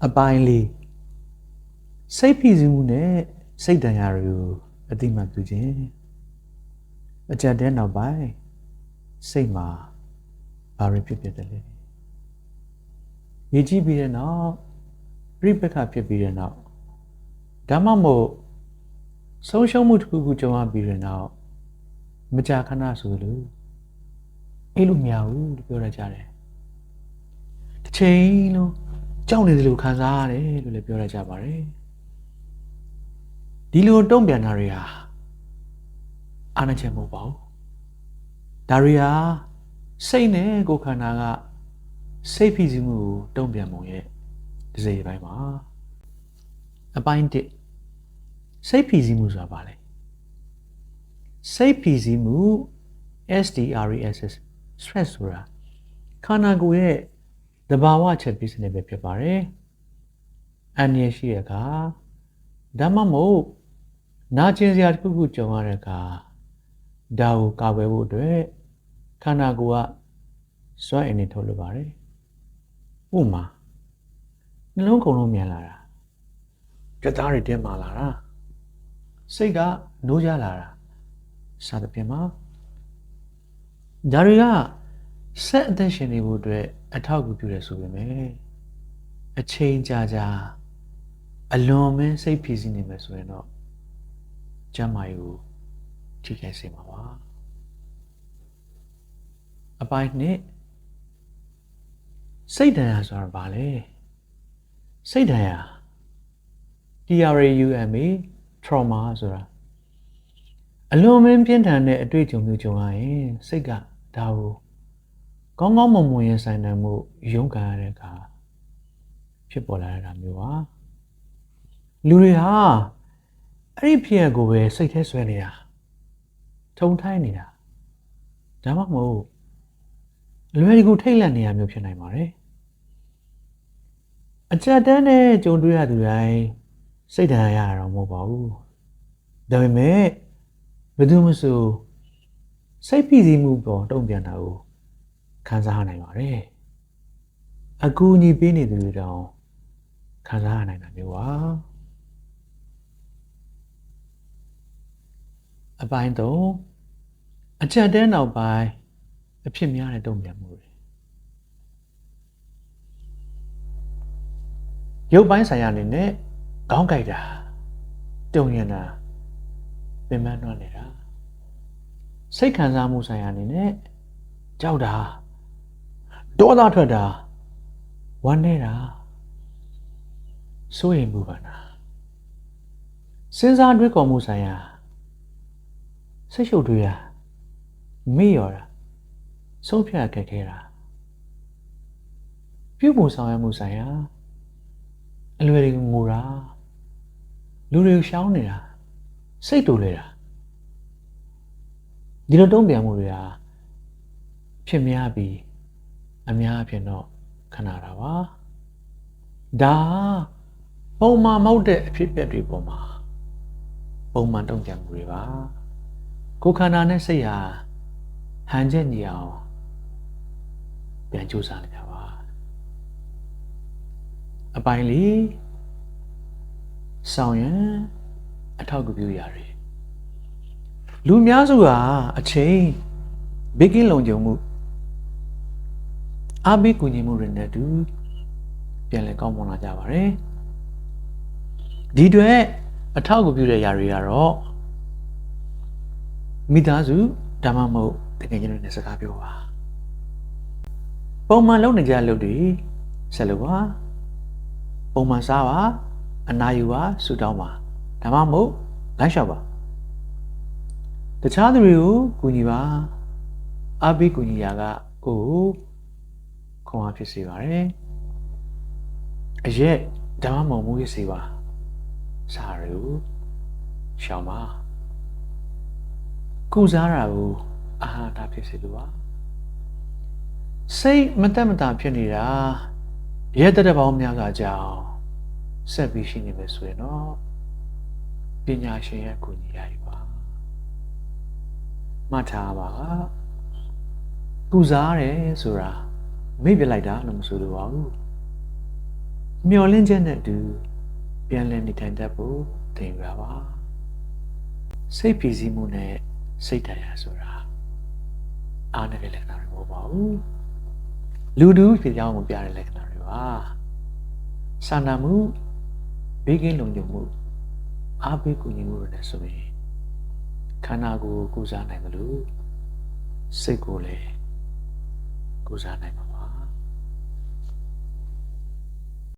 အပိုင်းလေးစိတ်ဖိစီးမှုနဲ့စိတ်ဒဏ်ရာတွေကိုအသိမှတ်ပြုခြင်းအကြက်တဲနောက်ပိုင်းစိတ်မှာဘာတွေဖြစ်တယ်လဲရည်ကြည့်ပြီးတဲ့နောက်ပြိပက္ခဖြစ်ပြီးတဲ့နောက်ဒါမှမဟုတ်ဆုံးရှုံးမှုတစ်ခုခုကြုံရပြီးတဲ့နောက်မကြာခဏဆိုလို့အဲ့လိုမရဘူးလို့ပြောရကြတယ်တစ်ချိန်လုံးကြောက်နေတယ်လို့ခံစားရတယ်လို့လည်းပြောရကြပါတယ်ဒီလိုတုံ့ပြန်တာတွေဟာအားနည်းချက်မဟုတ်ပါဘူးဒါတွေဟာစိတ်နဲ့ကိုယ်ခန္ဓာကစိတ်ဖိစီးမှုကိုတုံ့ပြန်ပုံရဲ့တစ်စိတ်ပိုင်းပါအပိုင်း1စိတ်ဖိစီးမှုဆိုတာဘာလဲစိတ်ဖိစီးမှု STRESS stress ဆိုတာခန္ဓာကိုယ်ရဲ့သဘာဝချက်ပြီးစနစ်ပဲဖြစ်ပါတယ်အန္တရာယ်ရှိတဲ့အခါဒါမှမဟုတ်နာကျင်စရာတစ်ခုခုကြုံရတဲ့အခါဒါကိုကာကွယ်ဖို့အတွက်ခန္ဓာကိုယ်ကစွမ်းအင်တွေထုတ်လုပ်ပါတယ်ဥပမာနှလုံးခုန်လို့မြန်လာတာကြက်သားတွေတင်းမာလာတာစိတ်ကနိုးကြလာတာစသဖြင့်ပါဒါတွေကဆက်အသက်ရှင်နေဖို့အတွက်အထောက်အကူပြုတယ်ဆိုပေမဲ့အချိန်ကြာကြာအလွန်မင်းစိတ်ဖိစီးနေမယ်ဆိုရင်တော့ကျန်းမာရေးကိုထိခိုက်စေမှာပါအပိုင်း2စိတ်ဒဏ်ရာဆိုတာဘာလဲစိတ်ဒဏ်ရာ TRAUMA trauma ဆိုတာအလွန်မင်းပြင်းထန်တဲ့အတွေ့အကြုံမျိုးကြုံရရင်စိတ်ကဒါကိုကောင်းကောင်းမွန်မွန်ရင်ဆိုင်နိုင်မှုရုန်းကန်ရတဲ့အခါဖြစ်ပေါ်လာတာမျိုးပါလူတွေဟာအဲ့ဒီဖြစ်ရကိုပဲစိတ်ထဲဆွဲနေတာထုံထိုင်းနေတာဒါမှမဟုတ်လွယ်ကူထိတ်လန့်နေရမျိုးဖြစ်နိုင်ပါတယ်အကြက်တန်းနဲ့ကြုံတွေ့ရသူတိုင်းစိတ်ဒဏ်ရာရတာတော့မဟုတ်ပါဘူးဒါပေမဲ့ဘယ်သူမှဆိုစိတ်ဖိစီးမှုပေါ်တုံ့ပြန်တာကိုခံစားနိုင်ပါတယ်အကူအညီပေးနေသူတွေတောင်ခံစားနိုင်တာမျိုးပါအပိုင်း3အချက်တဲနောက်ပိုင်းအဖြစ်များတဲ့တုံ့ပြန်မှုတွေရုပ်ပိုင်းဆိုင်ရာအနေနဲ့ခေါင်းကိုက်တာတုံရင်တာပင်ပန်းနှွမ်းနေတာစိတ်ခံစားမှုဆိုင်ရာအနေနဲ့ကြောက်တာဒေါသထွက်တာဝမ်းနေတာစိုးရိမ်မှုပါနာစဉ်းစားတွေးခေါ်မှုဆိုင်ရာစိတ်ရှုပ်ထွေးတာမေ့လျော်တာဆုံးဖြတ်ခက်ခဲတာပြုမှုဆောင်ရွက်မှုဆိုင်ရာအလွယ်တကူငိုတာလူတွေကိုရှောင်းနေတာစိတ်တူနေတာဒီလိုတုံ့ပြန်မှုတွေဟာဖြစ်များပြီးအများအဖြစ်တော့ခဏတာပါဒါပုံမှန်မဟုတ်တဲ့အဖြစ်အပျက်တွေပေါ်မှာပုံမှန်တုံ့ပြန်မှုတွေပါကိုယ်ခန္ဓာနဲ့စိတ်ဟာဟန်ချက်ညီအောင်ပြန်ကြိုးစားနေကြပါအပိုင်းလေးဆောင်ရန်အထောက်အကူပြုရာတွေလူများစုဟာအချိန်ဘေးကင်းလုံခြုံမှုအားပေးကူညီမှုတွေနဲ့တူပြန်လည်ကောင်းမွန်လာကြပါတယ်ဒီအတွက်အထောက်အကူပြုတဲ့ຢာတွေကတော့မိသားစုဒါမှမဟုတ်တကယ်ချင်းတွေနဲ့စကားပြောပါပုံမှန်လုပ်နေကြအလုပ်တွေဆက်လုပ်ပါပုံမှန်စားပါအနာယူပါဆူတောင်းပါဒါမှမဟုတ်လိုက်လျှောက်ပါတခြားသူတွေကိုကူညီပါအားပေးကူညီရာကကိုယ်ခွန်အားဖြစ်စေပါတယ်အရက်ဒါမှမဟုတ်မူရစေပါစားရူရှောင်းပါကုစားတာကိုအာဟာရဖြစ်စေလိုပါစိတ်မတက်မတာဖြစ်နေတာရဲတဲ့ပေါင်းများကကြောင်ဆက်ပြီးရှိနေမယ်ဆိုရင်တော့ပညာရှင်ရဲ့ကူညီရည်ပါမှတ်ထားပါကုစားတယ်ဆိုတာမေ့ပြလိုက်တာလို့မဆိုလိုပါဘူး မျောလင့်ချက်နဲ့အတူပြန်လည်နေထိုင်တတ်ဖို့သင်ယူရပါစိတ်ဖြစ်စည်းမှုနဲ့စိတ်တရားဆိုတာအားနည်းတဲ့လက္ခဏာတွေမဟုတ်ပါဘူးလူတူဖြစ်ကြောင်းကိုပြတဲ့လက္ခဏာတွေပါစာနာမှုဘေးကင်းလုံခြုံမှုအားပေးကူညီမှုတွေနဲ့ဆိုရင်ခန္ဓာကိုယ်ကိုယ်စားနိုင်တယ်လို့စိတ်ကိုလည်းကိုယ်စားနိုင်မှာ